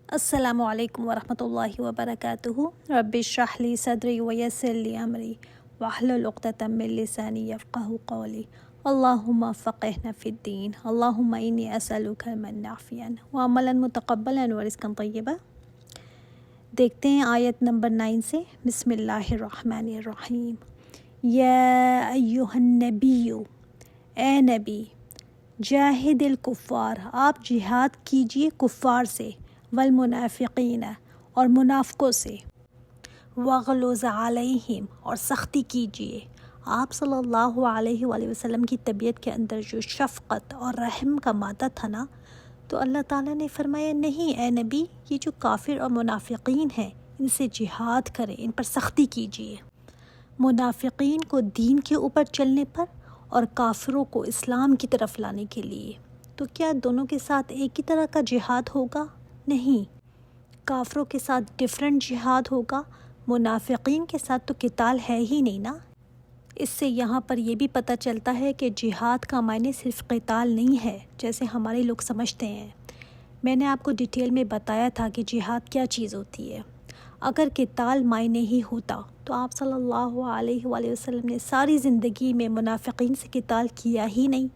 السلام علیکم ورحمۃ اللہ وبرکاتہ۔ رب اشرح لی صدری ویسر لی امری واحلل عقدۃ من لسانی یفقہوا قولی۔ اللہم فقہنا فی الدین، اللہم انی اسألک علما نافعا وعملا متقبلا ورزقا طیبا۔ دیکھتے ہیں آیت نمبر 9 سے۔ بسم اللہ الرحمن الرحیم۔ یا ایہا النبی، اے نبی، جاہد الکفار، آپ جہاد کیجئے کفار سے، والمنافقین، اور منافقوں سے، وغلظ علیہم، اور سختی کیجئے۔ آپ صلی اللہ علیہ وآلہ وسلم کی طبیعت کے اندر جو شفقت اور رحم کا مادہ تھا نا، تو اللہ تعالیٰ نے فرمایا نہیں اے نبی، یہ جو کافر اور منافقین ہیں ان سے جہاد کریں، ان پر سختی کیجئے۔ منافقین کو دین کے اوپر چلنے پر اور کافروں کو اسلام کی طرف لانے کے لیے۔ تو کیا دونوں کے ساتھ ایک ہی طرح کا جہاد ہوگا؟ نہیں، کافروں کے ساتھ ڈیفرنٹ جہاد ہوگا، منافقین کے ساتھ تو قتال ہے ہی نہیں نا۔ اس سے یہاں پر یہ بھی پتہ چلتا ہے کہ جہاد کا معنی صرف قتال نہیں ہے جیسے ہمارے لوگ سمجھتے ہیں۔ میں نے آپ کو ڈیٹیل میں بتایا تھا کہ جہاد کیا چیز ہوتی ہے۔ اگر قتال معنی ہی ہوتا تو آپ صلی اللہ علیہ وآلہ وسلم نے ساری زندگی میں منافقین سے قتال کیا ہی نہیں،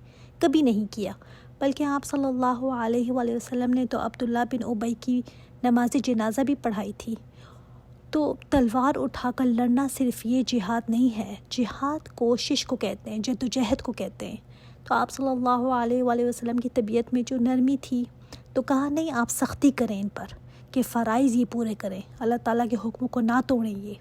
کبھی نہیں کیا، بلکہ آپ صلی اللہ علیہ وآلہ وسلم نے تو عبداللہ بن ابی کی نماز جنازہ بھی پڑھائی تھی۔ تو تلوار اٹھا کر لڑنا صرف یہ جہاد نہیں ہے، جہاد کوشش کو کہتے ہیں، جدوجہد کو کہتے ہیں۔ تو آپ صلی اللہ علیہ وآلہ وسلم کی طبیعت میں جو نرمی تھی تو کہا نہیں آپ سختی کریں ان پر، کہ فرائض یہ پورے کریں، اللہ تعالیٰ کے حکموں کو نہ توڑیں۔ یہ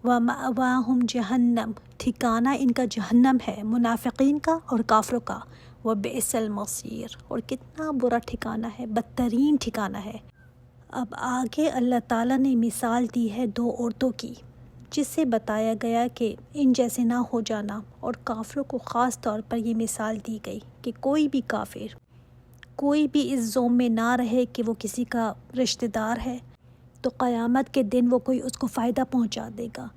وَمَأْوَاهُمْ جہنم، ٹھکانہ ان کا جہنم ہے، منافقین کا اور کافروں کا، وَبِئْسَ الْمَصِيرُ، اور کتنا برا ٹھکانہ ہے، بدترین ٹھکانہ ہے۔ اب آگے اللہ تعالیٰ نے مثال دی ہے دو عورتوں کی، جس سے بتایا گیا کہ ان جیسے نہ ہو جانا، اور کافروں کو خاص طور پر یہ مثال دی گئی کہ کوئی بھی کافر، کوئی بھی اس زوم میں نہ رہے کہ وہ کسی کا رشتہ دار ہے تو قیامت کے دن وہ کوئی اس کو فائدہ پہنچا دے گا،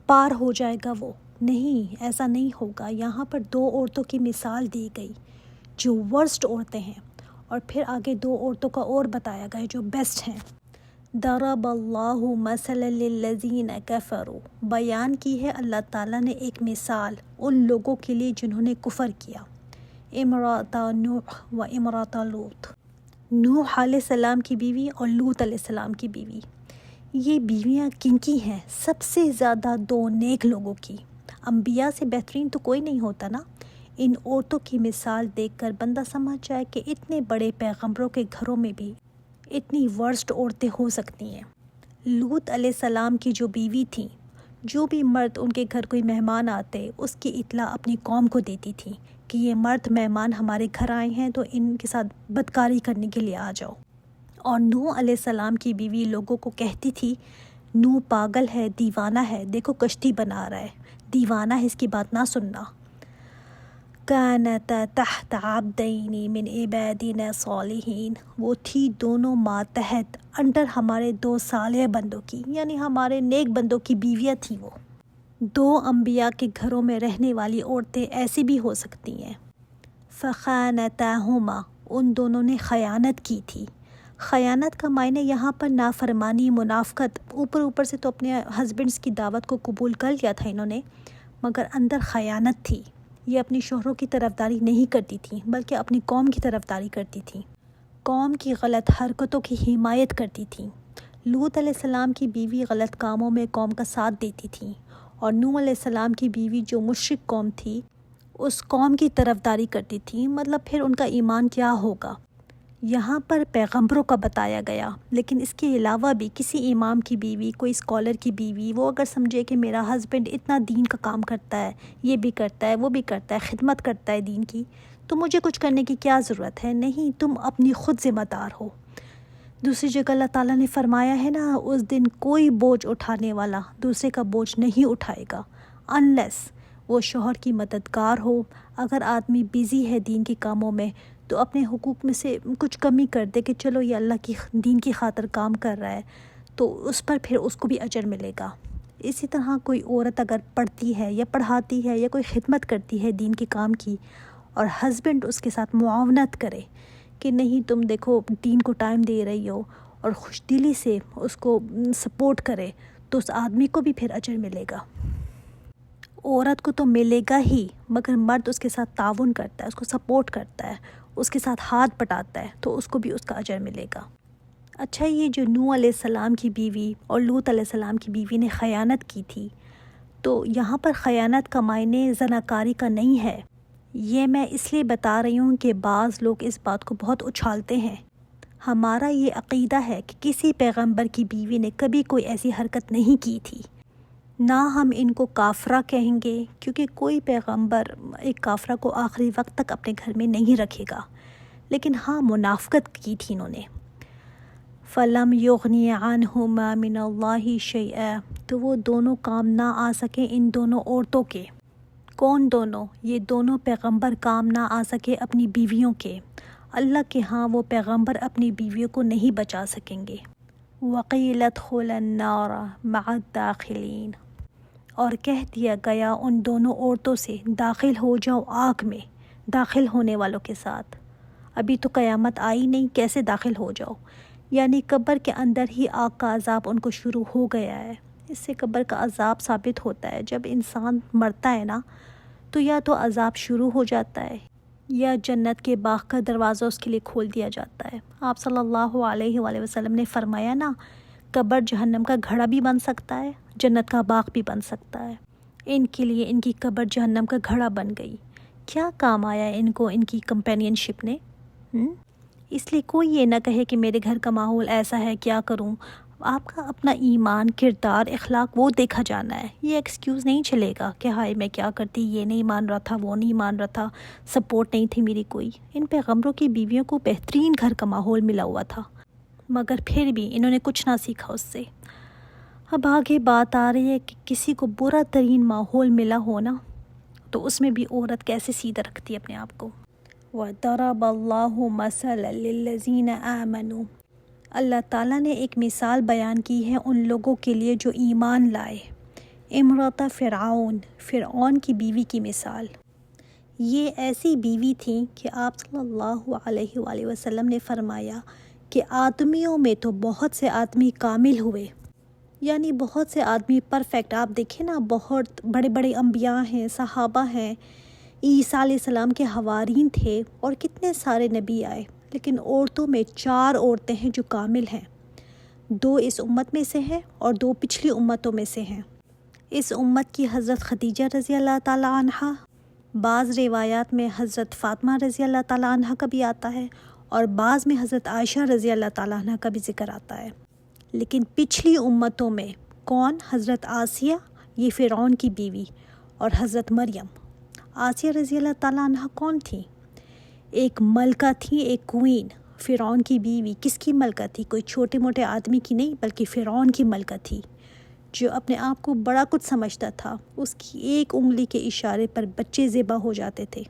پار ہو جائے گا وہ، نہیں، ایسا نہیں ہوگا۔ یہاں پر دو عورتوں کی مثال دی گئی جو ورسٹ عورتیں ہیں، اور پھر آگے دو عورتوں کا اور بتایا گیا جو بیسٹ ہیں۔ ضرب اللہ مثلا للذین کفروا، بیان کی ہے اللہ تعالیٰ نے ایک مثال ان لوگوں کے لیے جنہوں نے کفر کیا۔ امرأۃ نوح و امرأۃ لوط، نوح علیہ السلام کی بیوی اور لوط علیہ السلام کی بیوی۔ یہ بیویاں کن کی ہیں؟ سب سے زیادہ دو نیک لوگوں کی۔ انبیاء سے بہترین تو کوئی نہیں ہوتا نا۔ ان عورتوں کی مثال دیکھ کر بندہ سمجھ جائے کہ اتنے بڑے پیغمبروں کے گھروں میں بھی اتنی ورسٹ عورتیں ہو سکتی ہیں۔ لوط علیہ السلام کی جو بیوی تھیں، جو بھی مرد ان کے گھر کوئی مہمان آتے اس کی اطلاع اپنی قوم کو دیتی تھی کہ یہ مرد مہمان ہمارے گھر آئے ہیں تو ان کے ساتھ بدکاری کرنے کے لیے آ جاؤ۔ اور نوح علیہ السلام کی بیوی لوگوں کو کہتی تھی نوح پاگل ہے، دیوانہ ہے، دیکھو کشتی بنا رہا ہے، دیوانہ ہے، اس کی بات نہ سننا۔ كانتا تحت عبدین من عبادنا صالحین، وہ تھی دونوں ماتحت، انڈر ہمارے دو صالح بندوں کی، یعنی ہمارے نیک بندوں کی بیویاں تھیں وہ۔ دو انبیاء کے گھروں میں رہنے والی عورتیں ایسی بھی ہو سکتی ہیں۔ فخانتاہما، ان دونوں نے خیانت کی تھی۔ خیانت کا معنی یہاں پر نافرمانی، منافقت، اوپر سے تو اپنے ہسبینڈس کی دعوت کو قبول کر لیا تھا انہوں نے، مگر اندر خیانت تھی۔ یہ اپنی شوہروں کی طرفداری نہیں کرتی تھی بلکہ اپنی قوم کی طرفداری کرتی تھی، قوم کی غلط حرکتوں کی حمایت کرتی تھی۔ لوط علیہ السلام کی بیوی غلط کاموں میں قوم کا ساتھ دیتی تھی، اور نوح علیہ السلام کی بیوی جو مشرک قوم تھی اس قوم کی طرفداری کرتی تھی، مطلب پھر ان کا ایمان کیا ہوگا۔ یہاں پر پیغمبروں کا بتایا گیا، لیکن اس کے علاوہ بھی کسی امام کی بیوی، کوئی اسکالر کی بیوی، وہ اگر سمجھے کہ میرا ہسبینڈ اتنا دین کا کام کرتا ہے، یہ بھی کرتا ہے، وہ بھی کرتا ہے، خدمت کرتا ہے دین کی، تو مجھے کچھ کرنے کی کیا ضرورت ہے؟ نہیں، تم اپنی خود ذمہ دار ہو۔ دوسری جگہ اللہ تعالیٰ نے فرمایا ہے نا، اس دن کوئی بوجھ اٹھانے والا دوسرے کا بوجھ نہیں اٹھائے گا انلیس وہ شوہر کی مددگار ہو۔ اگر آدمی بیزی ہے دین کے کاموں میں تو اپنے حقوق میں سے کچھ کمی کر دے کہ چلو یہ اللہ کی دین کی خاطر کام کر رہا ہے، تو اس پر پھر اس کو بھی اجر ملے گا۔ اسی طرح کوئی عورت اگر پڑھتی ہے یا پڑھاتی ہے یا کوئی خدمت کرتی ہے دین کے کام کی، اور ہسبینڈ اس کے ساتھ معاونت کرے کہ نہیں تم دیکھو دین کو ٹائم دے رہی ہو اور خوش دلی سے اس کو سپورٹ کرے تو اس آدمی کو بھی پھر اجر ملے گا۔ عورت کو تو ملے گا ہی، مگر مرد اس کے ساتھ تعاون کرتا ہے، اس کو سپورٹ کرتا ہے، اس کے ساتھ ہاتھ بٹاتا ہے تو اس کو بھی اس کا اجر ملے گا۔ اچھا، یہ جو نوح علیہ السلام کی بیوی اور لوط علیہ السلام کی بیوی نے خیانت کی تھی، تو یہاں پر خیانت کا معنی زناکاری کا نہیں ہے۔ یہ میں اس لیے بتا رہی ہوں کہ بعض لوگ اس بات کو بہت اچھالتے ہیں۔ ہمارا یہ عقیدہ ہے کہ کسی پیغمبر کی بیوی نے کبھی کوئی ایسی حرکت نہیں کی تھی، نہ ہم ان کو کافرہ کہیں گے، کیونکہ کوئی پیغمبر ایک کافرہ کو آخری وقت تک اپنے گھر میں نہیں رکھے گا، لیکن ہاں منافقت کی تھی انہوں نے۔ فَلَمْ يُغْنِيَ عَنْهُمَا مِنَ اللَّهِ شَيْئًا، تو وہ دونوں کام نہ آ سکے ان دونوں عورتوں کے۔ کون دونوں؟ یہ دونوں پیغمبر کام نہ آ سکے اپنی بیویوں کے۔ اللہ کے ہاں وہ پیغمبر اپنی بیویوں کو نہیں بچا سکیں گے۔ وَقِيلَ ادْخُلَا النَّارَ مَعَ الدَّاخِلِينَ، اور کہہ دیا گیا ان دونوں عورتوں سے داخل ہو جاؤ آگ میں، داخل ہونے والوں کے ساتھ۔ ابھی تو قیامت آئی نہیں، کیسے داخل ہو جاؤ؟ یعنی قبر کے اندر ہی آگ کا عذاب ان کو شروع ہو گیا ہے۔ اس سے قبر کا عذاب ثابت ہوتا ہے، جب انسان مرتا ہے نا تو یا تو عذاب شروع ہو جاتا ہے یا جنت کے باغ کا دروازہ اس کے لیے کھول دیا جاتا ہے۔ آپ صلی اللہ علیہ وآلہ وسلم نے فرمایا نا، قبر جہنم کا گھڑا بھی بن سکتا ہے، جنت کا باغ بھی بن سکتا ہے۔ ان کے لیے ان کی قبر جہنم کا گھڑا بن گئی۔ کیا کام آیا ان کو ان کی کمپینین شپ نے؟ اس لیے کوئی یہ نہ کہے کہ میرے گھر کا ماحول ایسا ہے، کیا کروں۔ آپ کا اپنا ایمان، کردار، اخلاق وہ دیکھا جانا ہے۔ یہ ایکسکیوز نہیں چلے گا کہ ہائے میں کیا کرتی، یہ نہیں مان رہا تھا، وہ نہیں مان رہا تھا، سپورٹ نہیں تھی میری کوئی۔ ان پیغمبروں کی بیویوں کو بہترین گھر کا ماحول ملا ہوا تھا، مگر پھر بھی انہوں نے کچھ نہ سیکھا اس سے۔ اب آگے بات آ رہی ہے کہ کسی کو برا ترین ماحول ملا ہونا تو اس میں بھی عورت کیسے سیدھا رکھتی ہے اپنے آپ کو۔ وَضَرَبَ اللَّهُ مَثَلًا لِلَّذِينَ آمَنُوا، اللہ تعالیٰ نے ایک مثال بیان کی ہے ان لوگوں کے لیے جو ایمان لائے۔ امرأۃ فرعون، فرعون کی بیوی کی مثال۔ یہ ایسی بیوی تھی کہ آپ صلی اللہ علیہ وآلہ وسلم نے فرمایا کہ آدمیوں میں تو بہت سے آدمی کامل ہوئے، یعنی بہت سے آدمی پرفیکٹ۔ آپ دیکھیں نا، بہت بڑے بڑے انبیاء ہیں، صحابہ ہیں، عیسیٰ علیہ السلام کے حوارین تھے اور کتنے سارے نبی آئے، لیکن عورتوں میں 4 عورتیں ہیں جو کامل ہیں۔ 2 اس امت میں سے ہیں اور 2 پچھلی امتوں میں سے ہیں۔ اس امت کی حضرت خدیجہ رضی اللہ تعالیٰ عنہا، بعض روایات میں حضرت فاطمہ رضی اللہ تعالیٰ عنہا کا بھی آتا ہے اور بعض میں حضرت عائشہ رضی اللہ تعالیٰ عنہا کا بھی ذکر آتا ہے۔ لیکن پچھلی امتوں میں کون؟ حضرت آسیہ، یہ فرعون کی بیوی، اور حضرت مریم۔ آسیہ رضی اللہ تعالیٰ عنہا کون تھی؟ ایک ملکہ تھی، ایک کوئین، فرعون کی بیوی۔ کس کی ملکہ تھی؟ کوئی چھوٹے موٹے آدمی کی نہیں، بلکہ فرعون کی ملکہ تھی، جو اپنے آپ کو بڑا کچھ سمجھتا تھا۔ اس کی ایک انگلی کے اشارے پر بچے ذبح ہو جاتے تھے۔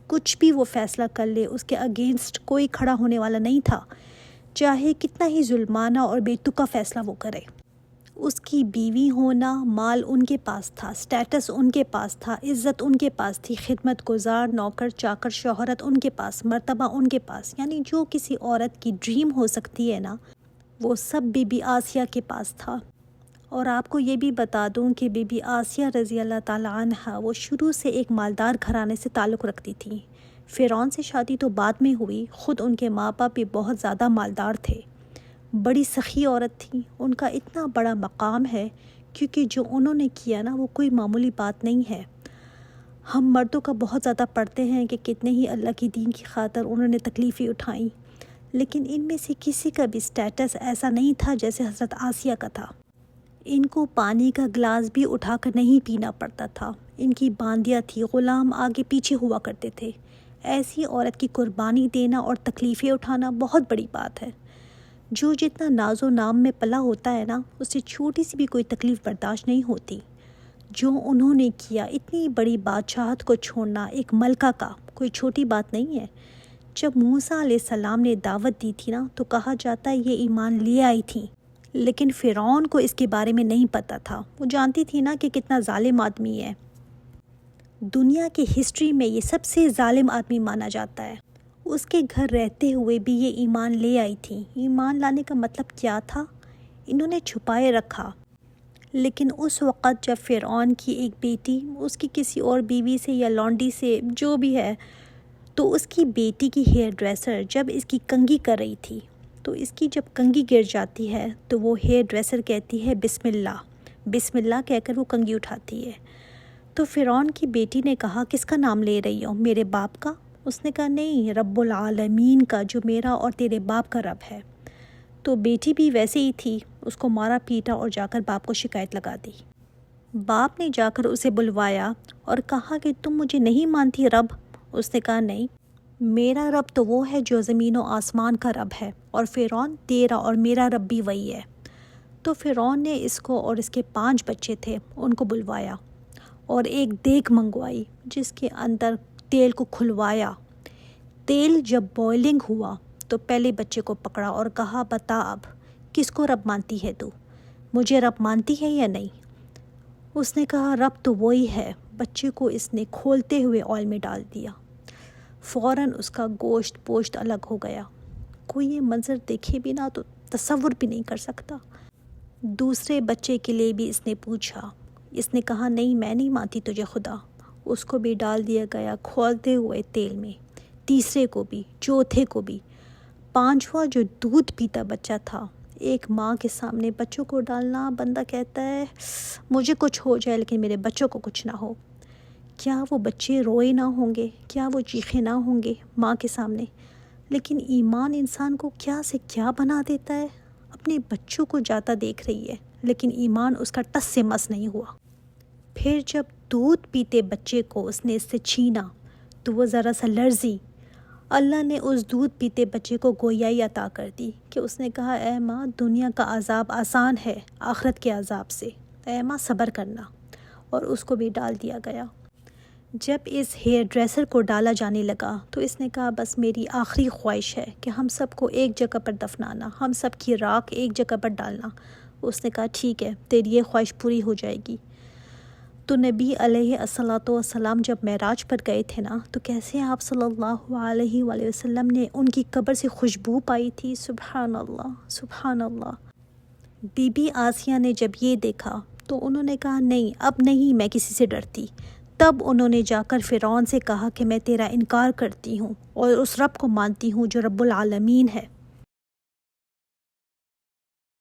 کچھ بھی وہ فیصلہ کر لے، اس کے اگینسٹ کوئی کھڑا ہونے والا نہیں تھا، چاہے کتنا ہی ظلمانہ اور بے تکا فیصلہ وہ کرے۔ اس کی بیوی ہونا، مال ان کے پاس تھا، سٹیٹس ان کے پاس تھا، عزت ان کے پاس تھی، خدمت گزار، نوکر چاکر، شوہرت ان کے پاس، مرتبہ ان کے پاس، یعنی جو کسی عورت کی ڈریم ہو سکتی ہے نا، وہ سب بی بی آسیہ کے پاس تھا۔ اور آپ کو یہ بھی بتا دوں کہ بی بی آسیہ رضی اللہ تعالیٰ عنہا وہ شروع سے ایک مالدار گھرانے سے تعلق رکھتی تھی۔ فرعون سے شادی تو بعد میں ہوئی، خود ان کے ماں باپ بھی بہت زیادہ مالدار تھے، بڑی سخی عورت تھی۔ ان کا اتنا بڑا مقام ہے کیونکہ جو انہوں نے کیا نا وہ کوئی معمولی بات نہیں ہے۔ ہم مردوں کا بہت زیادہ پڑھتے ہیں کہ کتنے ہی اللہ کی دین کی خاطر انہوں نے تکلیفیں اٹھائیں، لیکن ان میں سے کسی کا بھی سٹیٹس ایسا نہیں تھا جیسے حضرت آسیہ کا تھا۔ ان کو پانی کا گلاس بھی اٹھا کر نہیں پینا پڑتا تھا، ان کی باندیاں تھی، غلام آگے پیچھے ہوا کرتے تھے۔ ایسی عورت کی قربانی دینا اور تکلیفیں اٹھانا بہت بڑی بات ہے۔ جو جتنا ناز و نام میں پلا ہوتا ہے نا، اس سے چھوٹی سی بھی کوئی تکلیف برداشت نہیں ہوتی۔ جو انہوں نے کیا، اتنی بڑی بادشاہت کو چھوڑنا ایک ملکہ کا، کوئی چھوٹی بات نہیں ہے۔ جب موسیٰ علیہ السلام نے دعوت دی تھی نا، تو کہا جاتا ہے یہ ایمان لے آئی تھیں، لیکن فرعون کو اس کے بارے میں نہیں پتہ تھا۔ وہ جانتی تھی نا کہ کتنا ظالم آدمی ہے، دنیا کی ہسٹری میں یہ سب سے ظالم آدمی مانا جاتا ہے، اس کے گھر رہتے ہوئے بھی یہ ایمان لے آئی تھیں۔ ایمان لانے کا مطلب کیا تھا؟ انہوں نے چھپائے رکھا، لیکن اس وقت جب فرعون کی ایک بیٹی اس کی کسی اور بیوی سے یا لونڈی سے جو بھی ہے، تو اس کی بیٹی کی ہیئر ڈریسر جب اس کی کنگھی کر رہی تھی، تو اس کی جب کنگھی گر جاتی ہے تو وہ ہیئر ڈریسر کہتی ہے بسم اللہ کہہ کر وہ کنگھی اٹھاتی ہے۔ تو فرعون کی بیٹی نے کہا کس کا نام لے رہی ہو؟ میرے باپ کا؟ اس نے کہا نہیں، رب العالمین کا، جو میرا اور تیرے باپ کا رب ہے۔ تو بیٹی بھی ویسے ہی تھی، اس کو مارا پیٹا اور جا کر باپ کو شکایت لگا دی۔ باپ نے جا کر اسے بلوایا اور کہا کہ تم مجھے نہیں مانتی رب؟ اس نے کہا نہیں، میرا رب تو وہ ہے جو زمین و آسمان کا رب ہے، اور فرعون تیرا اور میرا رب بھی وہی ہے۔ تو فرعون نے اس کو اور اس کے 5 بچے تھے ان کو بلوایا اور ایک دیگ منگوائی جس کے اندر تیل کو کھلوایا۔ تیل جب بوائلنگ ہوا تو پہلے بچے کو پکڑا اور کہا بتا اب کس کو رب مانتی ہے تو؟ مجھے رب مانتی ہے یا نہیں؟ اس نے کہا رب تو وہی ہے۔ بچے کو اس نے کھولتے ہوئے آئل میں ڈال دیا، فوراً اس کا گوشت پوشت الگ ہو گیا۔ کوئی یہ منظر دیکھے بھی نہ تو تصور بھی نہیں کر سکتا۔ دوسرے بچے کے لیے بھی اس نے پوچھا، اس نے کہا نہیں میں نہیں مانتی تجھے خدا، اس کو بھی ڈال دیا گیا کھولتے ہوئے تیل میں، تیسرے کو بھی، چوتھے کو بھی۔ 5واں جو دودھ پیتا بچہ تھا، ایک ماں کے سامنے بچوں کو ڈالنا، بندہ کہتا ہے مجھے کچھ ہو جائے لیکن میرے بچوں کو کچھ نہ ہو۔ کیا وہ بچے روئے نہ ہوں گے؟ کیا وہ چیخے نہ ہوں گے ماں کے سامنے؟ لیکن ایمان انسان کو کیا سے کیا بنا دیتا ہے۔ اپنے بچوں کو جاتا دیکھ رہی ہے لیکن ایمان اس کا ٹس سے مس نہیں ہوا۔ پھر جب دودھ پیتے بچے کو اس نے اس سے چھینا تو وہ ذرا سا لرزی۔ اللہ نے اس دودھ پیتے بچے کو گویائی عطا کر دی کہ اس نے کہا اے ماں دنیا کا عذاب آسان ہے آخرت کے عذاب سے، اے ماں صبر کرنا، اور اس کو بھی ڈال دیا گیا۔ جب اس ہیئر ڈریسر کو ڈالا جانے لگا تو اس نے کہا بس میری آخری خواہش ہے کہ ہم سب کو ایک جگہ پر دفنانا، ہم سب کی راکھ ایک جگہ پر ڈالنا۔ اس نے کہا ٹھیک ہے تیری یہ خواہش پوری ہو جائے گی۔ تو نبی علیہ الصلاۃ والسلام جب معراج پر گئے تھے نا، تو کیسے آپ صلی اللہ علیہ وآلہ وسلم نے ان کی قبر سے خوشبو پائی تھی۔ سبحان اللہ سبحان اللہ۔ بی بی آسیہ نے جب یہ دیکھا تو انہوں نے کہا نہیں اب نہیں میں کسی سے ڈرتی۔ تب انہوں نے جا کر فرعون سے کہا کہ میں تیرا انکار کرتی ہوں اور اس رب کو مانتی ہوں جو رب العالمین ہے۔